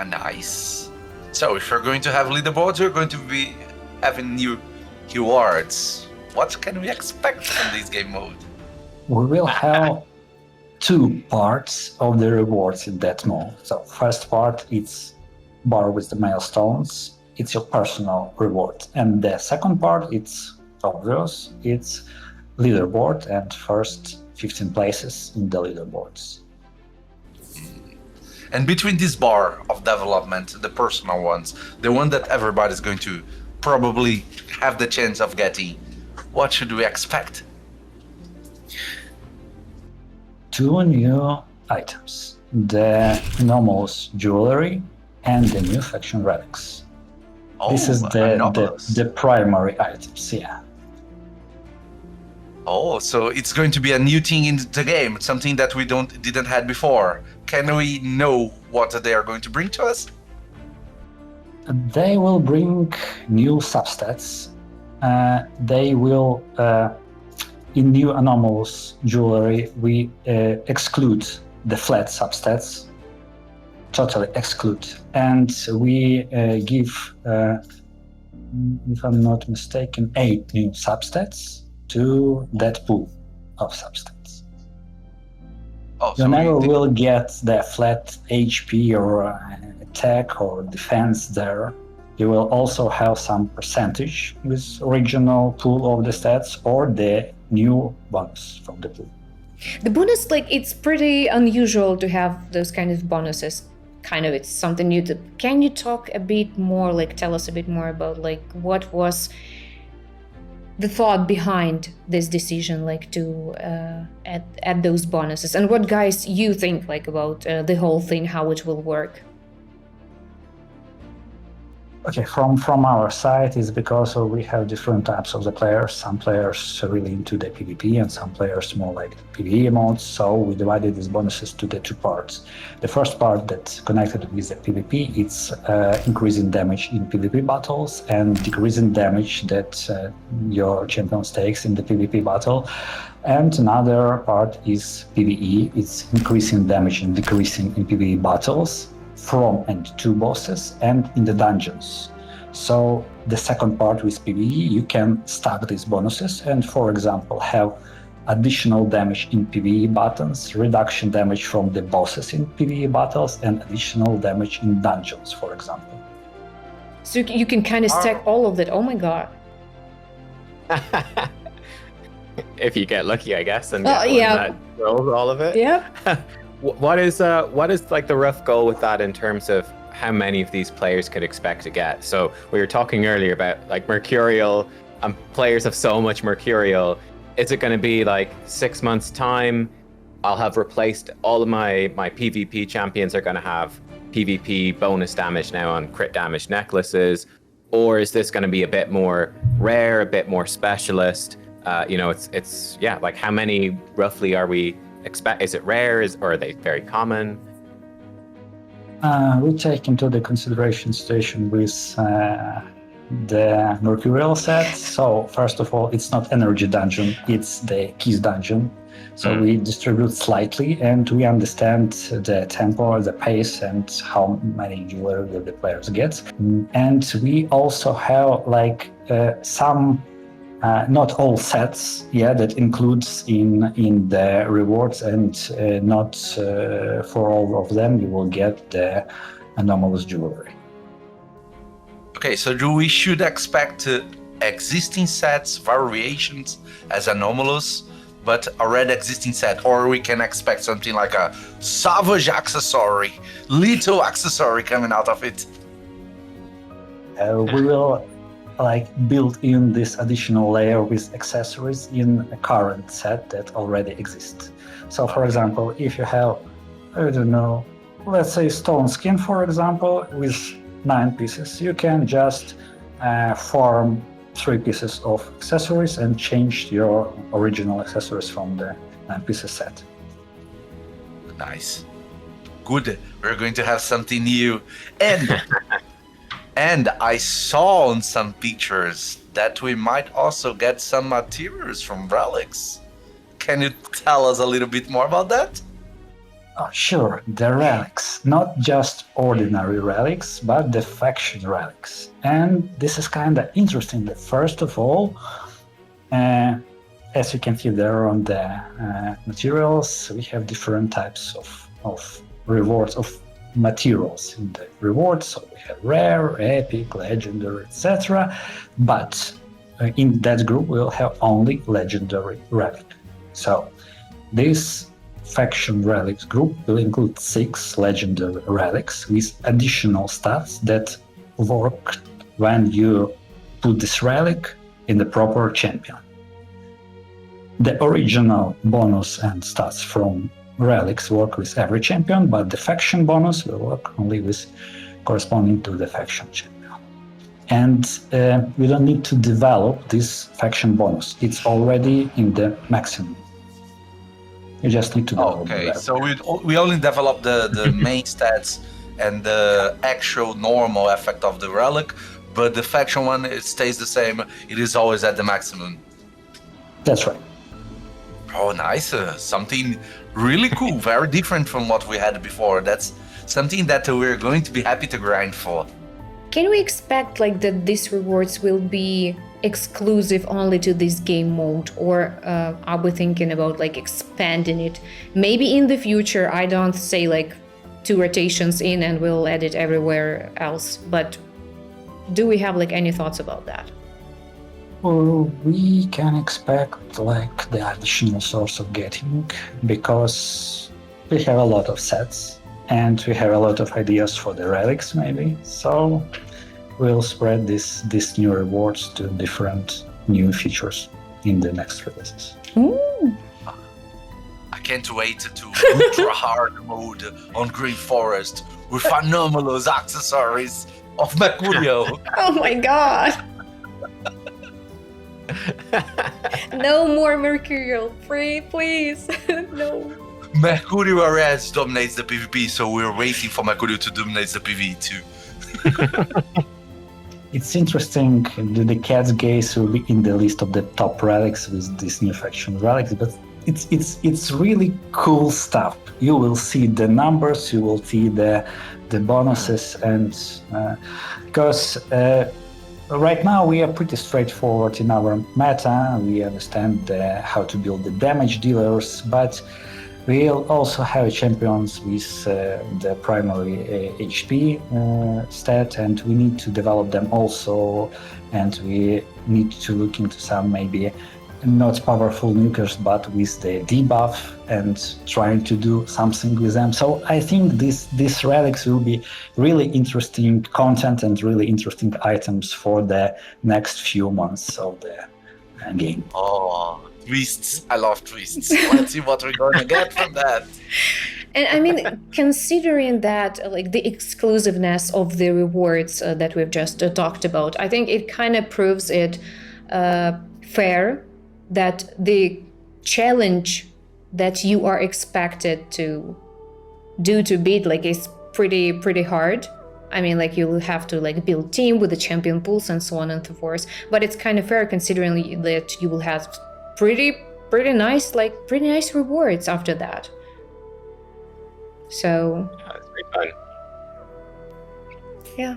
Nice. So if you're going to have leaderboards, you're going to be having new rewards. What can we expect from this game mode? We will have two parts of the rewards in that mode. So first part, it's bar with the milestones. It's your personal reward. And the second part, it's obvious. It's leaderboard and first 15 places in the leaderboards. And between this bar of development, the personal ones, the one that everybody's going to probably have the chance of getting, what should we expect? Two new items, the anomalous jewelry and the new faction relics. Oh, This is anomalous. the primary items, yeah. Oh, so it's going to be a new thing in the game, something that we didn't had before. Can we know what they are going to bring to us? They will bring new substats. They will, in new anomalous jewelry, we exclude the flat substats, totally exclude, and we give, if I'm not mistaken, 8 new substats to that pool of substats. Oh, You never will get the flat HP or attack or defense there. You will also have some percentage with original pool of the stats or the new bonus from the pool. The bonus, like, it's pretty unusual to have those kind of bonuses. Kind of, it's something new. Can you talk a bit more, like, tell us a bit more about, like, what was the thought behind this decision, like, to add those bonuses, and what, guys, you think, like, about the whole thing, how it will work? Okay, from our side is because we have different types of the players. Some players are really into the PvP and some players more like PvE modes. So we divided these bonuses to the 2 parts. The first part that's connected with the PvP, it's increasing damage in PvP battles and decreasing damage that your champion takes in the PvP battle. And another part is PvE. It's increasing damage and decreasing in PvE battles from and to bosses and in the dungeons. So the second part with PvE, you can stack these bonuses and, for example, have additional damage in PvE battles, reduction damage from the bosses in PvE battles, and additional damage in dungeons, for example. So you can kind of stack all of that. Oh my god. If you get lucky, I guess, and yeah, rolls all of it. Yeah. What is like the rough goal with that in terms of how many of these players could expect to get? So we were talking earlier about like Mercurial, and players have so much Mercurial. Is it going to be like 6 months time? I'll have replaced all of my PvP champions are going to have PvP bonus damage now on crit damage necklaces, or is this going to be a bit more rare, a bit more specialist? It's like how many roughly are we expect? Is it rare? Or are they very common? We take into the consideration situation with the Mercurial set. So first of all, it's not energy dungeon, it's the keys dungeon. So we distribute slightly and we understand the tempo, the pace, and how many jewelry will the players get. And we also have like some not all sets, that includes in the rewards, and not for all of them you will get the anomalous jewelry. Okay, so we should expect existing sets, variations as anomalous, but already existing set, or we can expect something like a savage accessory, little accessory coming out of it. We will build in this additional layer with accessories in a current set that already exists. So for example, if you have, I don't know, let's say stone skin, for example, with 9 pieces, you can just form 3 pieces of accessories and change your original accessories from the 9 pieces set. Nice. Good. We're going to have something new. And and I saw on some pictures that we might also get some materials from Relics. Can you tell us a little bit more about that? Oh, sure, the relics, not just ordinary relics, but the faction relics. And this is kind of interesting. First of all, as you can see there on the materials, we have different types of rewards, of materials in the rewards. So we have rare, epic, legendary, etc. But in that group, we'll have only legendary relic. So this faction relics group will include 6 legendary relics with additional stats that work when you put this relic in the proper champion. The original bonus and stats from relics work with every champion, but the faction bonus will work only with corresponding to the faction champion. And we don't need to develop this faction bonus. It's already in the maximum. You just need to develop Okay, that. so we only develop the main stats and the actual normal effect of the relic, but the faction one, it stays the same. It is always at the maximum. That's right. Oh, nice. Something really cool, very different from what we had before. That's something that we're going to be happy to grind for. Can we expect like that these rewards will be exclusive only to this game mode, or are we thinking about like expanding it? Maybe in the future, I don't say like 2 rotations in and we'll add it everywhere else, but do we have like any thoughts about that? Well, we can expect like the additional source of getting, because we have a lot of sets and we have a lot of ideas for the relics maybe. So we'll spread these new rewards to different new features in the next releases. Ooh. I can't wait to ultra hard mode on Green Forest with anomalous accessories of Mercurial. Oh my god! No more Mercurial, free, please. No. Mercurial already dominates the PvP, so we're waiting for Mercurial to dominate the PvE too. It's interesting, the Cat's Gaze will be in the list of the top relics with this new faction relics, but it's really cool stuff. You will see the numbers, you will see the bonuses, and because right now we are pretty straightforward in our meta. We understand how to build the damage dealers, but we'll also have champions with the primary HP stat, and we need to develop them also, and we need to look into some maybe not powerful nukers, but with the debuff, and trying to do something with them. So I think these relics will be really interesting content and really interesting items for the next few months of the game. Oh, twists. I love twists. Let's see what we're going to get from that. And I mean, considering that, like the exclusiveness of the rewards that we've just talked about, I think it kind of proves it fair that the challenge that you are expected to do to beat like is pretty hard. I mean, like you will have to like build team with the champion pools and so on and so forth. But it's kind of fair considering that you will have pretty nice rewards after that. So It's pretty fun. yeah.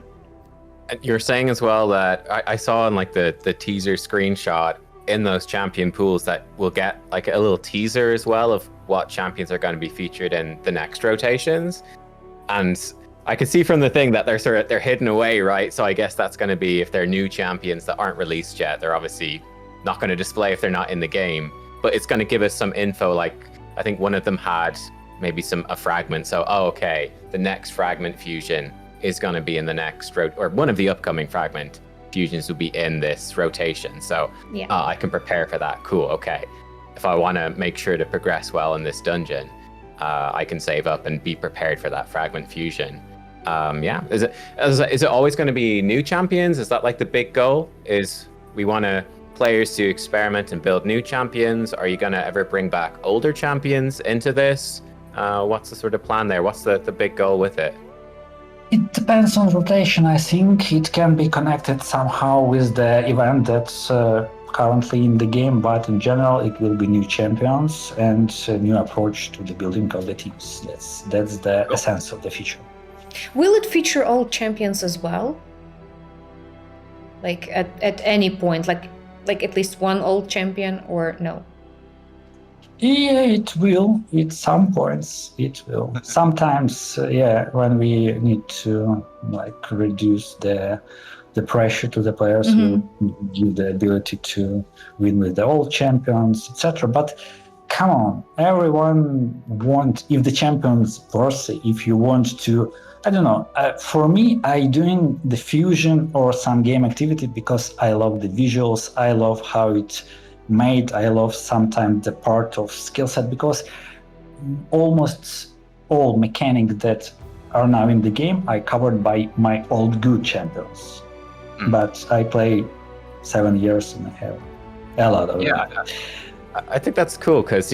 And you're saying as well that I saw in like the teaser screenshot in those champion pools that we'll get like a little teaser as well of what champions are going to be featured in the next rotations. And I can see from the thing that they're hidden away, right? So I guess that's going to be if they're new champions that aren't released yet, they're obviously not going to display if they're not in the game. But it's going to give us some info. Like I think one of them had maybe a fragment. So okay, the next fragment fusion is going to be in the next or one of the upcoming fragment fusions will be in this rotation. So Yeah. I can prepare for that. Cool. Okay. If I want to make sure to progress well in this dungeon, I can save up and be prepared for that fragment fusion. Yeah. Is it always going to be new champions? Is that like the big goal? Is we want players to experiment and build new champions? Are you going to ever bring back older champions into this? What's the sort of plan there? What's the big goal with it? It depends on rotation. I think it can be connected somehow with the event that's currently in the game, but in general it will be new champions and a new approach to the building of the teams. That's the essence of the feature. Will it feature all champions as well? Like at any point, like at least one old champion, or no? Yeah, it will. At some points, it will. Sometimes, when we need to like reduce the pressure to the players, we'll give the ability to win with the old champions, etc. But come on, everyone wants, if the champion's worthy, if you want to, I don't know. For me, I doing the fusion or some game activity because I love the visuals. I love how it made. I love sometimes the part of skill set, because almost all mechanics that are now in the game are covered by my old good champions. but I play 7 years and I have a lot of Yeah, I think that's cool because,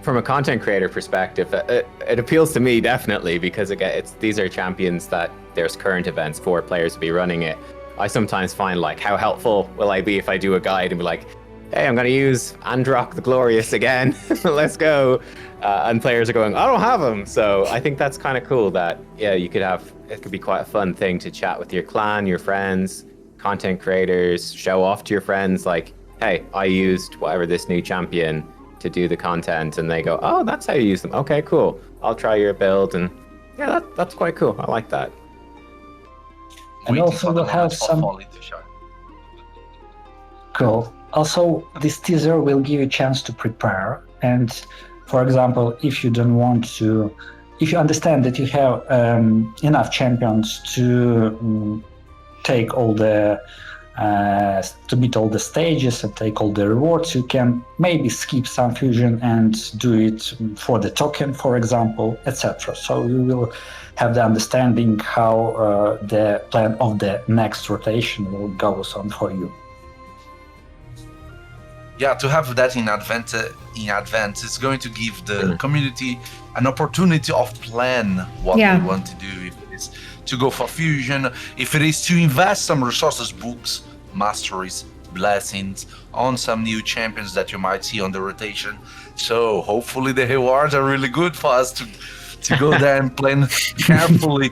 from a content creator perspective, it appeals to me definitely because, again, these are champions that there's current events for players to be running it. I sometimes find, like, how helpful will I be if I do a guide and be like, hey, I'm going to use Androck the Glorious again. Let's go. And players are going, I don't have him. So I think that's kind of cool that, it could be quite a fun thing to chat with your clan, your friends, content creators, show off to your friends, like, hey, I used whatever this new champion to do the content. And they go, oh, that's how you use them. Okay, cool. I'll try your build. And yeah, that's quite cool. I like that. And also we'll have some... Cool. Also, this teaser will give you a chance to prepare. And for example, if you understand that you have enough champions to take all the to beat all the stages and take all the rewards, you can maybe skip some fusion and do it for the token, for example, etc. So you will have the understanding how the plan of the next rotation will go on for you. Yeah, to have that in advance is going to give the community an opportunity of plan what they want to do. If it is to go for fusion, if it is to invest some resources, books, masteries, blessings on some new champions that you might see on the rotation. So hopefully the rewards are really good for us to go there and plan carefully.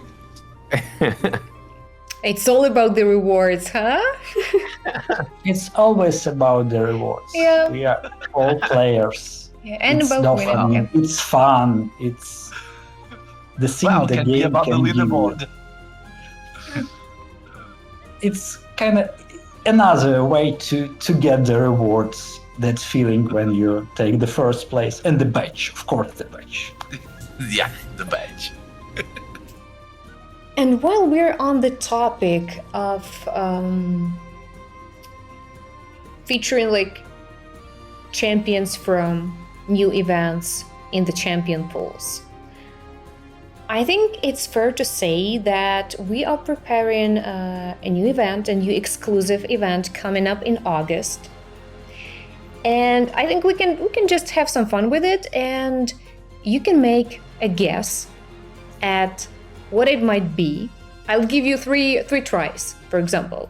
It's all about the rewards, huh? It's always about the rewards. Yeah. We are all players. Yeah, and it's about winning. It's fun. It's the thing the game about can the give you. leaderboard. It's kind of another way to get the rewards. That feeling when you take the first place and the badge, of course, the badge. Yeah, the badge. And while we're on the topic of featuring like champions from new events in the champion pools, I think it's fair to say that we are preparing a new event, a new exclusive event coming up in August. And I think we can just have some fun with it, and you can make a guess at what it might be. I'll give you three tries, for example.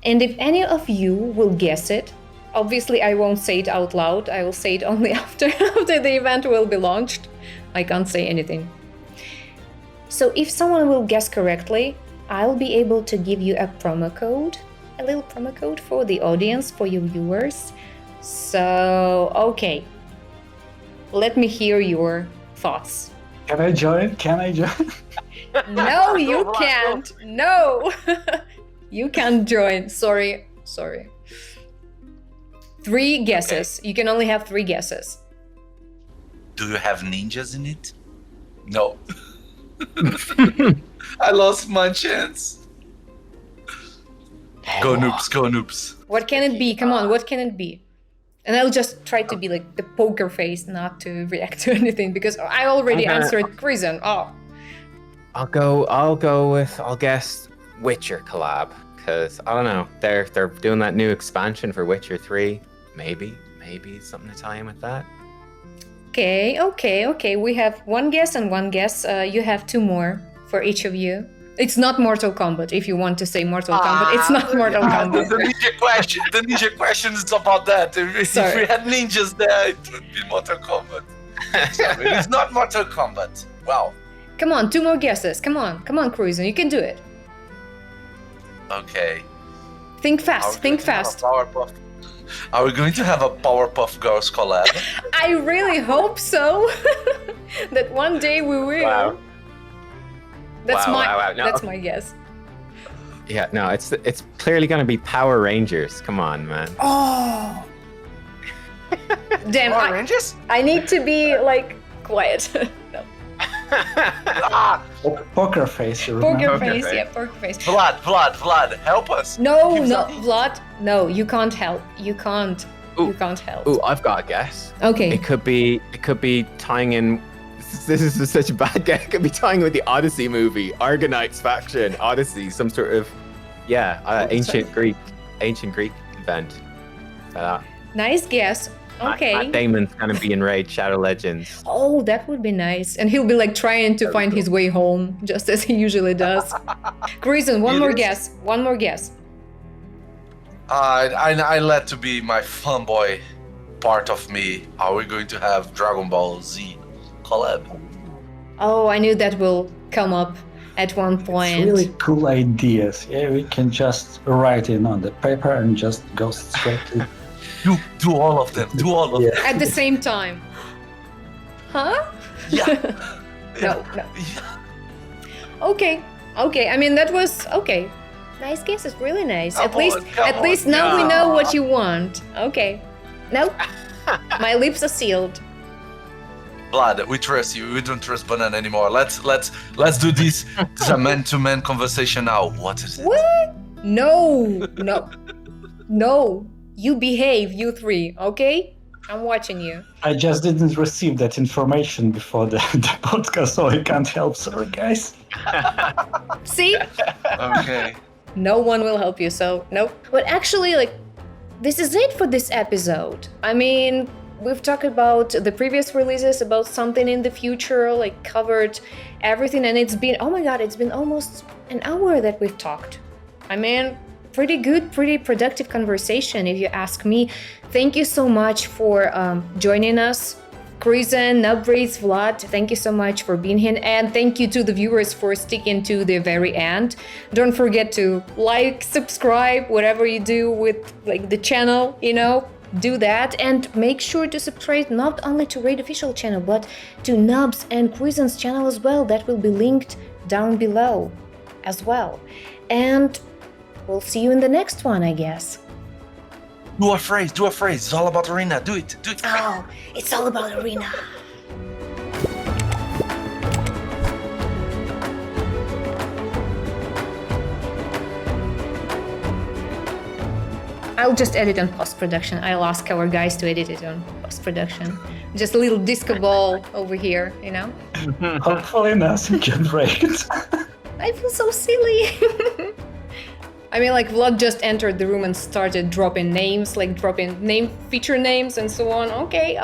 And if any of you will guess it, obviously I won't say it out loud. I will say it only after the event will be launched. I can't say anything. So if someone will guess correctly, I'll be able to give you a little promo code for the audience, for your viewers. So, okay. Let me hear your thoughts. Can I join? No, you can't. No. You can't join. Sorry. 3 guesses. You can only have 3 guesses. Do you have ninjas in it? No. I lost my chance. Go noobs. What can it be? Come on, what can it be? And I'll just try to be like the poker face, not to react to anything, because I already answered Prison. Oh. I'll guess Witcher collab, because I don't know, they're doing that new expansion for Witcher 3. Maybe something to tie in with that. Okay. We have 1 guess and 1 guess. You have 2 more for each of you. It's not Mortal Kombat. If you want to say Mortal Kombat, it's not Mortal Kombat. The ninja question is about that. If we had ninjas there, it would be Mortal Kombat. So it's not Mortal Kombat. Wow. Come on, 2 more guesses. Come on, Cruisen, you can do it. Okay. Think fast. Are we going to have a Powerpuff Girls collab? I really hope so. That one day we will. Wow. That's No. That's my guess. Yeah, no, it's clearly going to be Power Rangers. Come on, man. Oh. Damn. Power Rangers? I need to be like quiet. No. Poker face. Poker face. Vlad, help us. No, Vlad. No, you can't help. You can't help. Ooh, I've got a guess. Okay. It could be tying in. This is such a bad guess. It could be tying with the Odyssey movie, Argonauts faction, Odyssey, some sort of, Yeah, ancient Greek event. Nice guess. Okay. Matt Damon's gonna be in Raid Shadow Legends. Oh, that would be nice. And he'll be like trying to find his way home, just as he usually does. Grayson, one more guess. One more guess. I let to be my fanboy part of me. Are we going to have Dragon Ball Z collab? Oh, I knew that will come up at one point. It's really cool ideas. Yeah, we can just write it on the paper and just go straight to. Do all of them. Do all of them. At the same time. Huh? Yeah. No. Yeah. Okay. I mean, that was okay. Nice guess. It's really nice. Come At least on, now we yeah. know what you want. Okay. Nope. My lips are sealed. Vlad, we trust you. We don't trust Banana anymore. Let's do this. This is a man-to-man conversation now. What is it? What? No. You behave, you three, okay? I'm watching you. I just didn't receive that information before the podcast, so I can't help. Sorry, guys. See? Okay. No one will help you, so nope. But actually, like, this is it for this episode. I mean, we've talked about the previous releases, about something in the future, like covered everything, and it's been, oh my god, it's been almost an hour that we've talked. I mean, pretty good, pretty productive conversation, if you ask me. Thank you so much for joining us. Grayson, Nubrace, Vlad, thank you so much for being here. And thank you to the viewers for sticking to the very end. Don't forget to like, subscribe, whatever you do with like the channel, do that. And make sure to subscribe not only to Raid official channel, but to Nubs and Grayson's channel as well. That will be linked down below as well. And we'll see you in the next one, I guess. Do a phrase. It's all about Arena. Do it. Oh, it's all about Arena. I'll just edit on post-production. I'll ask our guys to edit it on post-production. Just a little disco ball over here, Hopefully nothing generated. I feel so silly. I mean, like, Vlad just entered the room and started dropping names, like dropping feature names and so on. Okay.